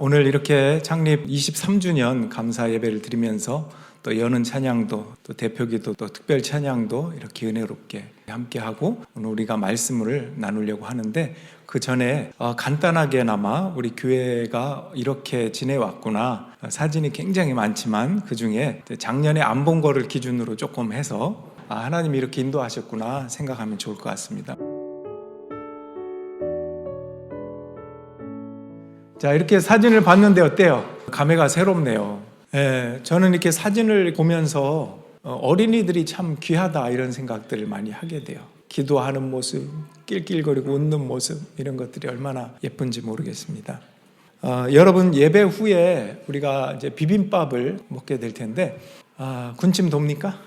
오늘 이렇게 창립 23주년 감사 예배를 드리면서 또 여는 찬양도 또 대표기도 또 특별 찬양도 이렇게 은혜롭게 함께하고 오늘 우리가 말씀을 나누려고 하는데 그 전에 간단하게나마 우리 교회가 이렇게 지내왔구나, 사진이 굉장히 많지만 그 중에 작년에 안 본 거를 기준으로 조금 해서 하나님이 이렇게 인도하셨구나 생각하면 좋을 것 같습니다. 자, 이렇게 사진을 봤는데 어때요? 감회가 새롭네요. 저는 이렇게 사진을 보면서 어린이들이 참 귀하다 이런 생각들을 많이 하게 돼요. 기도하는 모습, 낄낄거리고 웃는 모습, 이런 것들이 얼마나 예쁜지 모르겠습니다. 여러분, 예배 후에 우리가 이제 비빔밥을 먹게 될 텐데 군침 돕니까?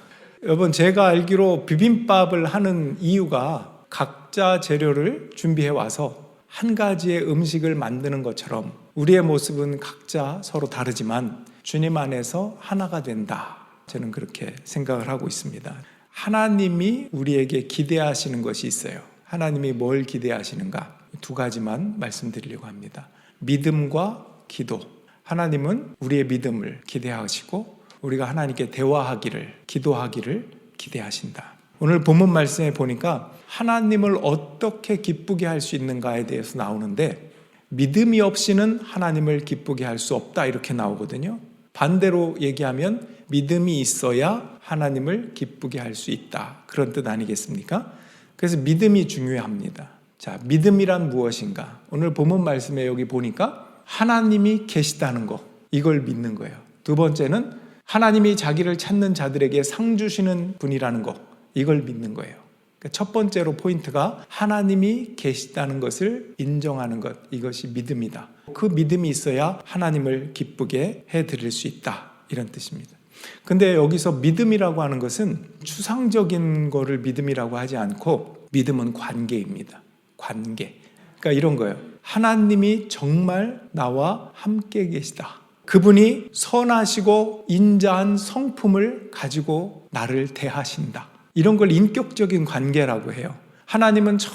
여러분, 제가 알기로 비빔밥을 하는 이유가 각자 재료를 준비해 와서 한 가지의 음식을 만드는 것처럼 우리의 모습은 각자 서로 다르지만 주님 안에서 하나가 된다. 저는 그렇게 생각을 하고 있습니다. 하나님이 우리에게 기대하시는 것이 있어요. 하나님이 뭘 기대하시는가? 두 가지만 말씀드리려고 합니다. 믿음과 기도. 하나님은 우리의 믿음을 기대하시고 우리가 하나님께 대화하기를, 기도하기를 기대하신다. 오늘 본문 말씀에 보니까 하나님을 어떻게 기쁘게 할 수 있는가에 대해서 나오는데 믿음이 없이는 하나님을 기쁘게 할 수 없다 이렇게 나오거든요. 반대로 얘기하면 믿음이 있어야 하나님을 기쁘게 할 수 있다, 그런 뜻 아니겠습니까? 그래서 믿음이 중요합니다. 자, 믿음이란 무엇인가? 오늘 본문 말씀에 여기 보니까 하나님이 계시다는 거, 이걸 믿는 거예요. 두 번째는 하나님이 자기를 찾는 자들에게 상 주시는 분이라는 거, 이걸 믿는 거예요. 첫 번째로 포인트가 하나님이 계시다는 것을 인정하는 것, 이것이 믿음이다. 그 믿음이 있어야 하나님을 기쁘게 해드릴 수 있다, 이런 뜻입니다. 근데 여기서 믿음이라고 하는 것은 추상적인 거를 믿음이라고 하지 않고 믿음은 관계입니다. 관계. 그러니까 이런 거예요. 하나님이 정말 나와 함께 계시다. 그분이 선하시고 인자한 성품을 가지고 나를 대하신다. 이런 걸 인격적인 관계라고 해요. 하나님은 저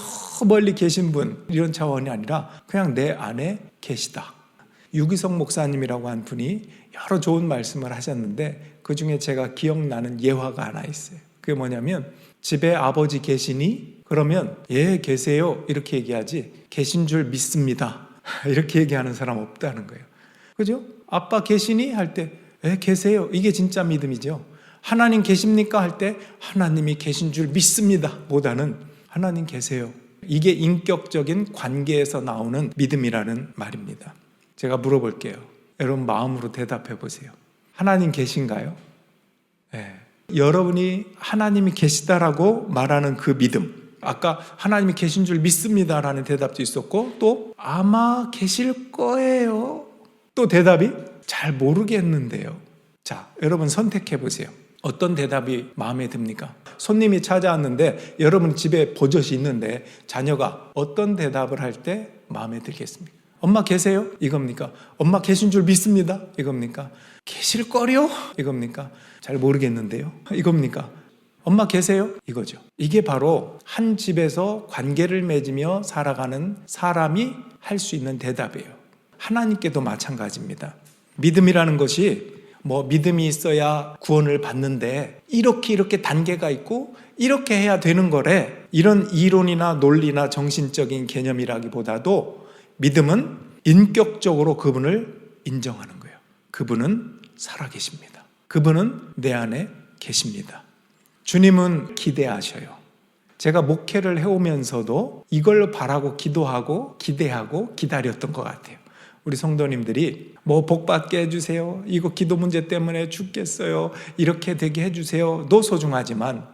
멀리 계신 분, 이런 차원이 아니라 그냥 내 안에 계시다. 유기성 목사님이라고 한 분이 여러 좋은 말씀을 하셨는데 그 중에 제가 기억나는 예화가 하나 있어요. 그게 뭐냐면 집에 아버지 계시니? 그러면 예 계세요 이렇게 얘기하지 계신 줄 믿습니다 이렇게 얘기하는 사람 없다는 거예요. 그죠? 아빠 계시니? 할 때 예 계세요, 이게 진짜 믿음이죠. 하나님 계십니까? 할 때 하나님이 계신 줄 믿습니다 보다는 하나님 계세요, 이게 인격적인 관계에서 나오는 믿음이라는 말입니다. 제가 물어볼게요. 여러분 마음으로 대답해 보세요. 하나님 계신가요? 네. 여러분이 하나님이 계시다라고 말하는 그 믿음, 아까 하나님이 계신 줄 믿습니다라는 대답도 있었고 또 아마 계실 거예요, 또 대답이 잘 모르겠는데요. 자, 여러분 선택해 보세요. 어떤 대답이 마음에 듭니까? 손님이 찾아왔는데 여러분 집에 버젓이 있는데 자녀가 어떤 대답을 할 때 마음에 들겠습니까? 엄마 계세요? 이겁니까? 엄마 계신 줄 믿습니다? 이겁니까? 계실 거요? 이겁니까? 잘 모르겠는데요? 이겁니까? 엄마 계세요? 이거죠. 이게 바로 한 집에서 관계를 맺으며 살아가는 사람이 할 수 있는 대답이에요. 하나님께도 마찬가지입니다. 믿음이라는 것이 믿음이 있어야 구원을 받는데 이렇게 단계가 있고 이렇게 해야 되는 거래, 이런 이론이나 논리나 정신적인 개념이라기보다도 믿음은 인격적으로 그분을 인정하는 거예요. 그분은 살아계십니다. 그분은 내 안에 계십니다. 주님은 기대하셔요. 제가 목회를 해오면서도 이걸 바라고 기도하고 기대하고 기다렸던 것 같아요. 우리 성도님들이 복 받게 해주세요, 이거 기도 문제 때문에 죽겠어요, 이렇게 되게 해주세요, 도 소중하지만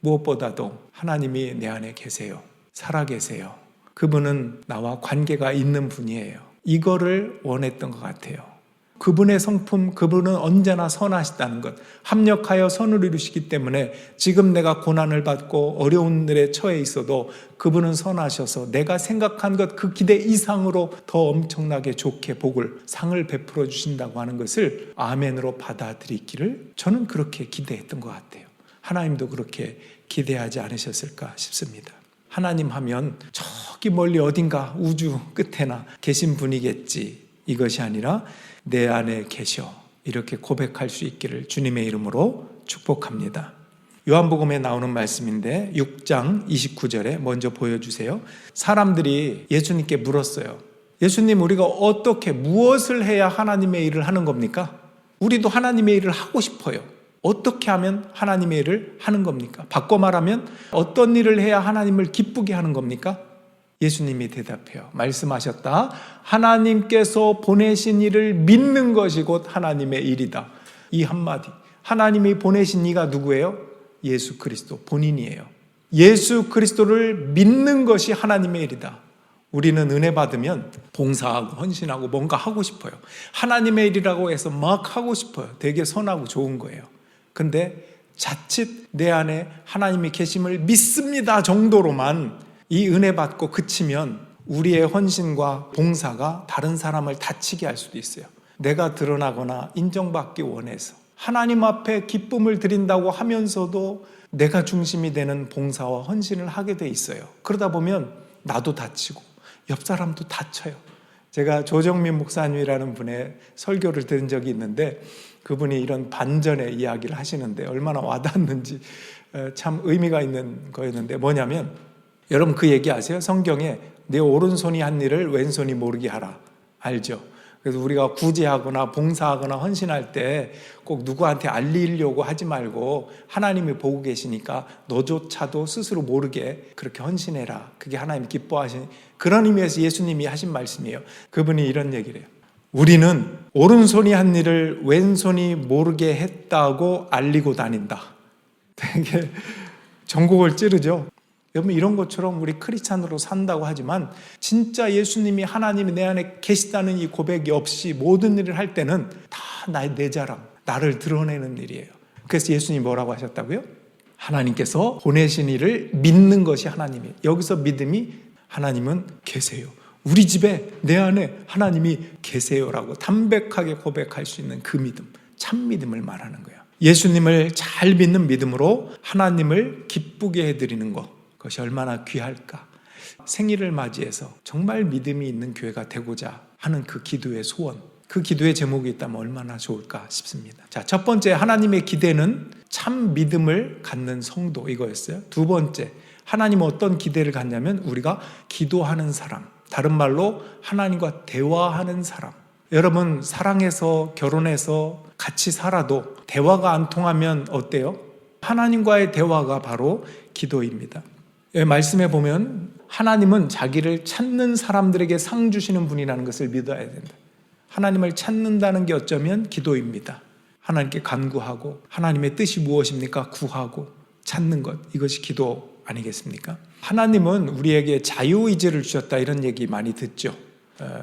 무엇보다도 하나님이 내 안에 계세요, 살아계세요, 그분은 나와 관계가 있는 분이에요, 이거를 원했던 것 같아요. 그분의 성품, 그분은 언제나 선하시다는 것, 합력하여 선을 이루시기 때문에 지금 내가 고난을 받고 어려운 일에 처해 있어도 그분은 선하셔서 내가 생각한 것 그 기대 이상으로 더 엄청나게 좋게 복을, 상을 베풀어 주신다고 하는 것을 아멘으로 받아들이기를 저는 그렇게 기대했던 것 같아요. 하나님도 그렇게 기대하지 않으셨을까 싶습니다. 하나님 하면 저기 멀리 어딘가 우주 끝에나 계신 분이겠지, 이것이 아니라 내 안에 계셔. 이렇게 고백할 수 있기를 주님의 이름으로 축복합니다. 요한복음에 나오는 말씀인데 6장 29절에 먼저 보여주세요. 사람들이 예수님께 물었어요. 예수님, 우리가 어떻게 무엇을 해야 하나님의 일을 하는 겁니까? 우리도 하나님의 일을 하고 싶어요. 어떻게 하면 하나님의 일을 하는 겁니까? 바꿔 말하면 어떤 일을 해야 하나님을 기쁘게 하는 겁니까? 예수님이 대답해요. 말씀하셨다. 하나님께서 보내신 이를 믿는 것이 곧 하나님의 일이다. 이 한마디. 하나님이 보내신 이가 누구예요? 예수 그리스도 본인이에요. 예수 그리스도를 믿는 것이 하나님의 일이다. 우리는 은혜 받으면 봉사하고 헌신하고 뭔가 하고 싶어요. 하나님의 일이라고 해서 막 하고 싶어요. 되게 선하고 좋은 거예요. 근데 자칫 내 안에 하나님이 계심을 믿습니다 정도로만 이 은혜 받고 그치면 우리의 헌신과 봉사가 다른 사람을 다치게 할 수도 있어요. 내가 드러나거나 인정받기 원해서 하나님 앞에 기쁨을 드린다고 하면서도 내가 중심이 되는 봉사와 헌신을 하게 돼 있어요. 그러다 보면 나도 다치고 옆 사람도 다쳐요. 제가 조정민 목사님이라는 분의 설교를 들은 적이 있는데 그분이 이런 반전의 이야기를 하시는데 얼마나 와닿는지 참 의미가 있는 거였는데 뭐냐면 여러분 그 얘기 아세요? 성경에 내 오른손이 한 일을 왼손이 모르게 하라. 알죠? 그래서 우리가 구제하거나 봉사하거나 헌신할 때 꼭 누구한테 알리려고 하지 말고 하나님이 보고 계시니까 너조차도 스스로 모르게 그렇게 헌신해라. 그게 하나님 기뻐하시는 그런 의미에서 예수님이 하신 말씀이에요. 그분이 이런 얘기를 해요. 우리는 오른손이 한 일을 왼손이 모르게 했다고 알리고 다닌다. 되게 전곡을 찌르죠. 여러분 이런 것처럼 우리 크리스찬으로 산다고 하지만 진짜 예수님이 하나님이 내 안에 계시다는 이 고백이 없이 모든 일을 할 때는 다 내 자랑, 나를 드러내는 일이에요. 그래서 예수님이 뭐라고 하셨다고요? 하나님께서 보내신 일을 믿는 것이 하나님이에요. 여기서 믿음이 하나님은 계세요. 우리 집에 내 안에 하나님이 계세요라고 담백하게 고백할 수 있는 그 믿음, 참 믿음을 말하는 거예요. 예수님을 잘 믿는 믿음으로 하나님을 기쁘게 해드리는 것, 그것이 얼마나 귀할까. 생일을 맞이해서 정말 믿음이 있는 교회가 되고자 하는 그 기도의 소원, 그 기도의 제목이 있다면 얼마나 좋을까 싶습니다. 자, 첫 번째 하나님의 기대는 참 믿음을 갖는 성도 이거였어요. 두 번째 하나님은 어떤 기대를 갖냐면 우리가 기도하는 사람, 다른 말로 하나님과 대화하는 사람. 여러분 사랑해서 결혼해서 같이 살아도 대화가 안 통하면 어때요? 하나님과의 대화가 바로 기도입니다. 말씀해 보면 하나님은 자기를 찾는 사람들에게 상 주시는 분이라는 것을 믿어야 된다. 하나님을 찾는다는 게 어쩌면 기도입니다. 하나님께 간구하고 하나님의 뜻이 무엇입니까? 구하고 찾는 것, 이것이 기도 아니겠습니까? 하나님은 우리에게 자유의지를 주셨다 이런 얘기 많이 듣죠.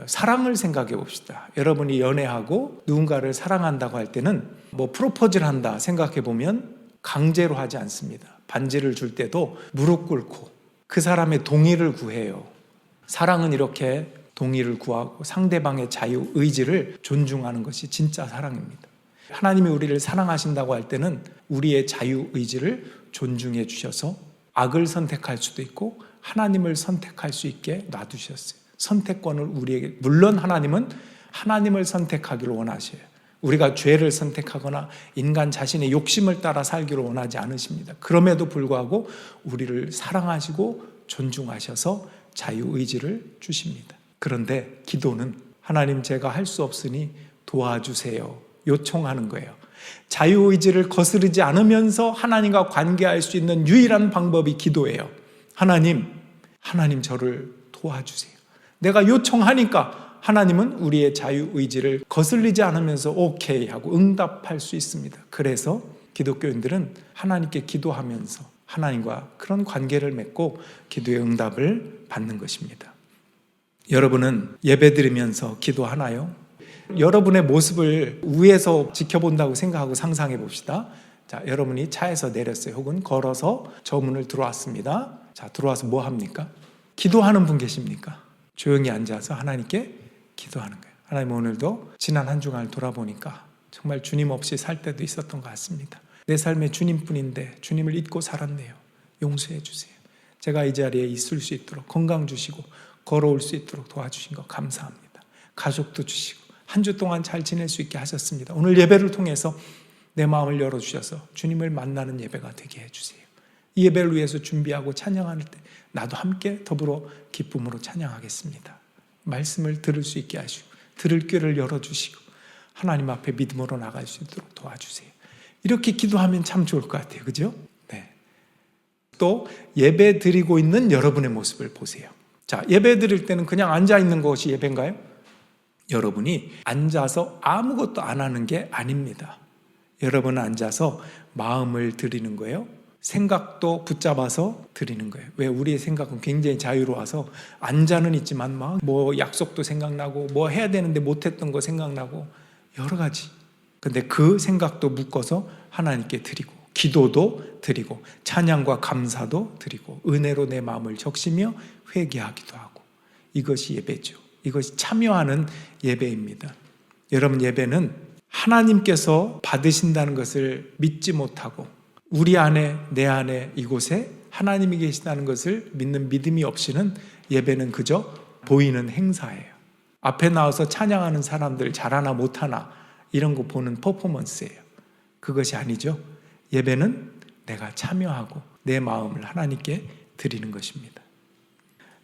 사랑을 생각해 봅시다. 여러분이 연애하고 누군가를 사랑한다고 할 때는 뭐 프로포즈를 한다 생각해 보면 강제로 하지 않습니다. 반지를 줄 때도 무릎 꿇고 그 사람의 동의를 구해요. 사랑은 이렇게 동의를 구하고 상대방의 자유의지를 존중하는 것이 진짜 사랑입니다. 하나님이 우리를 사랑하신다고 할 때는 우리의 자유의지를 존중해 주셔서 악을 선택할 수도 있고 하나님을 선택할 수 있게 놔두셨어요. 선택권을 우리에게, 물론 하나님은 하나님을 선택하기를 원하셔요. 우리가 죄를 선택하거나 인간 자신의 욕심을 따라 살기를 원하지 않으십니다. 그럼에도 불구하고 우리를 사랑하시고 존중하셔서 자유의지를 주십니다. 그런데 기도는 하나님 제가 할 수 없으니 도와주세요. 요청하는 거예요. 자유의지를 거스르지 않으면서 하나님과 관계할 수 있는 유일한 방법이 기도예요. 하나님 저를 도와주세요. 내가 요청하니까 하나님은 우리의 자유의지를 거슬리지 않으면서 오케이 하고 응답할 수 있습니다. 그래서 기독교인들은 하나님께 기도하면서 하나님과 그런 관계를 맺고 기도의 응답을 받는 것입니다. 여러분은 예배드리면서 기도하나요? 여러분의 모습을 위에서 지켜본다고 생각하고 상상해 봅시다. 자, 여러분이 차에서 내렸어요. 혹은 걸어서 저 문을 들어왔습니다. 자, 들어와서 뭐 합니까? 기도하는 분 계십니까? 조용히 앉아서 하나님께 기도하는 거예요. 하나님 오늘도 지난 한 주간을 돌아보니까 정말 주님 없이 살 때도 있었던 것 같습니다. 내 삶에 주님뿐인데 주님을 잊고 살았네요. 용서해 주세요. 제가 이 자리에 있을 수 있도록 건강 주시고 걸어올 수 있도록 도와주신 것 감사합니다. 가족도 주시고 한 주 동안 잘 지낼 수 있게 하셨습니다. 오늘 예배를 통해서 내 마음을 열어주셔서 주님을 만나는 예배가 되게 해주세요. 이 예배를 위해서 준비하고 찬양할 때 나도 함께 더불어 기쁨으로 찬양하겠습니다. 말씀을 들을 수 있게 하시고 들을 귀를 열어주시고 하나님 앞에 믿음으로 나갈 수 있도록 도와주세요. 이렇게 기도하면 참 좋을 것 같아요. 그죠? 네. 또 예배 드리고 있는 여러분의 모습을 보세요. 자, 예배 드릴 때는 그냥 앉아 있는 것이 예배인가요? 여러분이 앉아서 아무것도 안 하는 게 아닙니다. 여러분은 앉아서 마음을 드리는 거예요. 생각도 붙잡아서 드리는 거예요. 왜? 우리의 생각은 굉장히 자유로워서 앉아는 있지만 막 뭐 약속도 생각나고 뭐 해야 되는데 못했던 거 생각나고 여러 가지. 근데 그 생각도 묶어서 하나님께 드리고 기도도 드리고 찬양과 감사도 드리고 은혜로 내 마음을 적시며 회개하기도 하고 이것이 예배죠. 이것이 참여하는 예배입니다. 여러분, 예배는 하나님께서 받으신다는 것을 믿지 못하고 우리 안에 내 안에 이곳에 하나님이 계시다는 것을 믿는 믿음이 없이는 예배는 그저 보이는 행사예요. 앞에 나와서 찬양하는 사람들 잘하나 못하나 이런 거 보는 퍼포먼스예요. 그것이 아니죠. 예배는 내가 참여하고 내 마음을 하나님께 드리는 것입니다.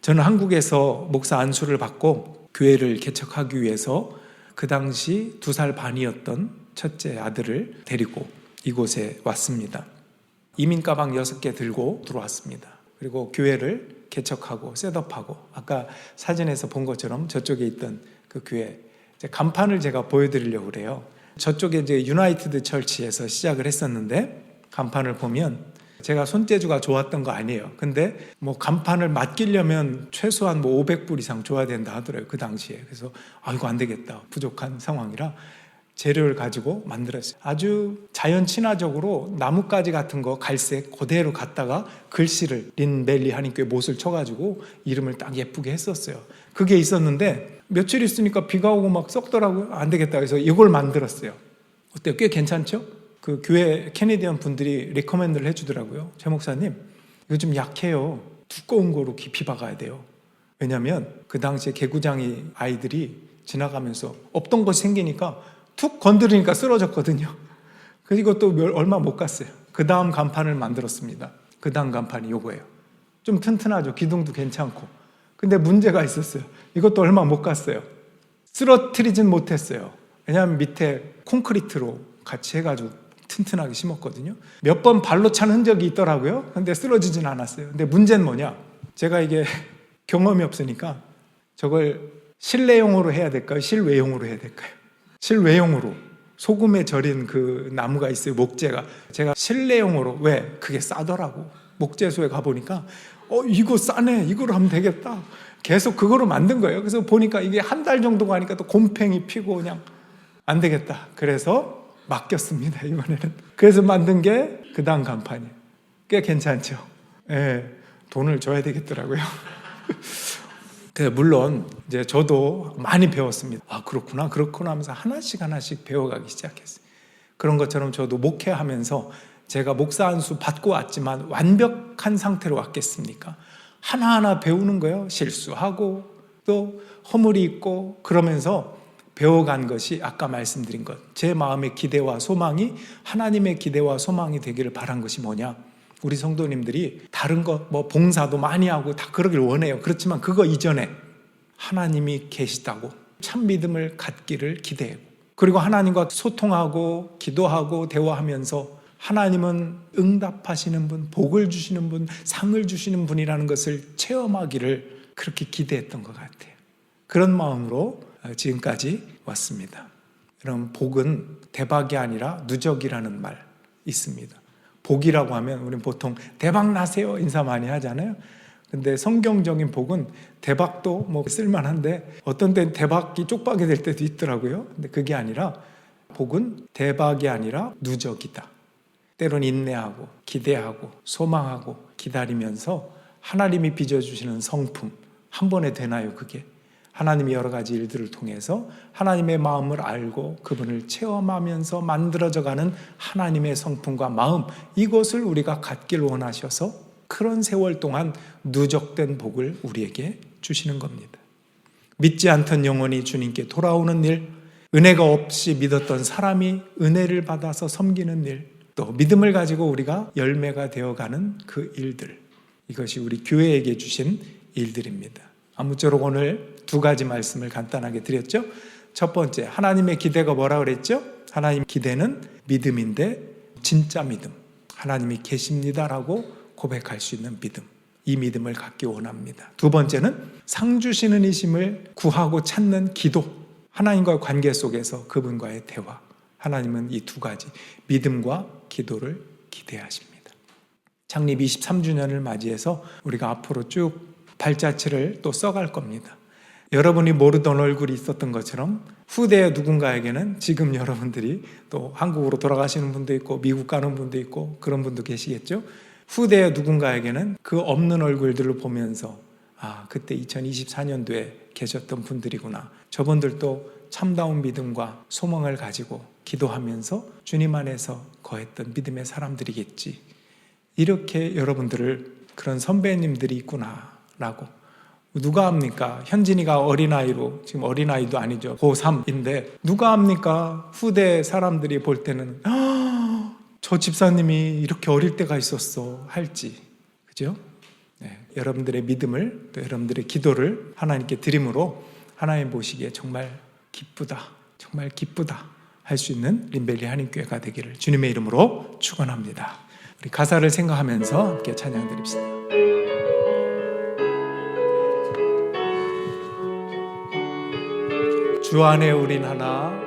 저는 한국에서 목사 안수를 받고 교회를 개척하기 위해서 그 당시 2살 반이었던 첫째 아들을 데리고 이곳에 왔습니다. 이민 가방 6개 들고 들어왔습니다. 그리고 교회를 개척하고 셋업하고 아까 사진에서 본 것처럼 저쪽에 있던 그 교회 간판을 제가 보여드리려고 그래요. 저쪽에 이제 유나이티드 처치에서 시작을 했었는데 간판을 보면 제가 손재주가 좋았던 거 아니에요. 근데 뭐 간판을 맡기려면 최소한 뭐 500불 이상 줘야 된다 하더라고요. 그 당시에. 그래서 이거 안 되겠다. 부족한 상황이라 재료를 가지고 만들었어요. 아주 자연 친화적으로 나뭇가지 같은 거 갈색 그대로 갖다가 글씨를 린벨리 하니까 못을 쳐가지고 이름을 딱 예쁘게 했었어요. 그게 있었는데 며칠 있으니까 비가 오고 막 썩더라고요. 안 되겠다. 그래서 이걸 만들었어요. 어때요? 꽤 괜찮죠? 그 교회 캐네디언 분들이 리커멘드를 해주더라고요. 최 목사님, 이거 좀 약해요. 두꺼운 거로 깊이 박아야 돼요. 왜냐하면 그 당시에 개구장이 아이들이 지나가면서 없던 것이 생기니까 툭 건드리니까 쓰러졌거든요. 그래서 이것도 얼마 못 갔어요. 그 다음 간판을 만들었습니다. 그 다음 간판이 이거예요. 좀 튼튼하죠. 기둥도 괜찮고. 근데 문제가 있었어요. 이것도 얼마 못 갔어요. 쓰러뜨리진 못했어요. 왜냐하면 밑에 콘크리트로 같이 해가지고 튼튼하게 심었거든요. 몇 번 발로 찬 흔적이 있더라고요. 근데 쓰러지진 않았어요. 근데 문제는 뭐냐? 제가 이게 경험이 없으니까 저걸 실내용으로 해야 될까요? 실외용으로 해야 될까요? 실외용으로 소금에 절인 그 나무가 있어요. 목재가. 제가 실내용으로, 왜? 그게 싸더라고. 목재소에 가보니까 이거 싸네. 이거로 하면 되겠다. 계속 그거로 만든 거예요. 그래서 보니까 이게 한 달 정도 가니까 또 곰팡이 피고 그냥 안 되겠다. 그래서 맡겼습니다. 이번에는. 그래서 만든 게 그 다음 간판이에요. 꽤 괜찮죠. 예, 돈을 줘야 되겠더라고요. 물론 이제 저도 많이 배웠습니다. 그렇구나 하면서 하나씩 배워가기 시작했어요. 그런 것처럼 저도 목회하면서 제가 목사 안수 받고 왔지만 완벽한 상태로 왔겠습니까? 하나하나 배우는 거예요. 실수하고 또 허물이 있고 그러면서 배워간 것이 아까 말씀드린 것, 제 마음의 기대와 소망이 하나님의 기대와 소망이 되기를 바란 것이 뭐냐? 우리 성도님들이 다른 것, 뭐 봉사도 많이 하고 다 그러길 원해요. 그렇지만 그거 이전에 하나님이 계시다고 참 믿음을 갖기를 기대해요. 그리고 하나님과 소통하고 기도하고 대화하면서 하나님은 응답하시는 분, 복을 주시는 분, 상을 주시는 분이라는 것을 체험하기를 그렇게 기대했던 것 같아요. 그런 마음으로 지금까지 왔습니다. 여러분, 복은 대박이 아니라 누적이라는 말 있습니다. 복이라고 하면 우리는 보통 대박 나세요 인사 많이 하잖아요. 근데 성경적인 복은 대박도 뭐 쓸만한데 어떤 때는 대박이 쪽박이 될 때도 있더라고요. 근데 그게 아니라 복은 대박이 아니라 누적이다. 때론 인내하고 기대하고 소망하고 기다리면서 하나님이 빚어주시는 성품 한 번에 되나요? 그게 하나님이 여러 가지 일들을 통해서 하나님의 마음을 알고 그분을 체험하면서 만들어져가는 하나님의 성품과 마음, 이것을 우리가 갖길 원하셔서 그런 세월 동안 누적된 복을 우리에게 주시는 겁니다. 믿지 않던 영혼이 주님께 돌아오는 일, 은혜가 없이 믿었던 사람이 은혜를 받아서 섬기는 일, 또 믿음을 가지고 우리가 열매가 되어가는 그 일들, 이것이 우리 교회에게 주신 일들입니다. 아무쪼록 오늘 두 가지 말씀을 간단하게 드렸죠. 첫 번째, 하나님의 기대가 뭐라 그랬죠? 하나님 기대는 믿음인데 진짜 믿음, 하나님이 계십니다라고 고백할 수 있는 믿음, 이 믿음을 갖기 원합니다. 두 번째는 상 주시는 이심을 구하고 찾는 기도, 하나님과의 관계 속에서 그분과의 대화. 하나님은 이 두 가지 믿음과 기도를 기대하십니다. 창립 23주년을 맞이해서 우리가 앞으로 쭉 발자취를 또 써갈 겁니다. 여러분이 모르던 얼굴이 있었던 것처럼 후대의 누군가에게는 지금 여러분들이 또 한국으로 돌아가시는 분도 있고 미국 가는 분도 있고 그런 분도 계시겠죠. 후대의 누군가에게는 그 없는 얼굴들을 보면서 아, 그때 2024년도에 계셨던 분들이구나. 저분들도 참다운 믿음과 소망을 가지고 기도하면서 주님 안에서 거했던 믿음의 사람들이겠지. 이렇게 여러분들을 그런 선배님들이 있구나라고. 누가 합니까? 현진이가 어린아이로, 지금 어린아이도 아니죠. 고3인데 누가 합니까? 후대 사람들이 볼 때는 저 집사님이 이렇게 어릴 때가 있었어 할지. 그죠? 네, 여러분들의 믿음을 또 여러분들의 기도를 하나님께 드림으로 하나님 보시기에 정말 기쁘다, 정말 기쁘다 할 수 있는 림벨리 한인교회가 되기를 주님의 이름으로 축원합니다. 우리 가사를 생각하면서 함께 찬양 드립시다. 주 안에 우린 하나,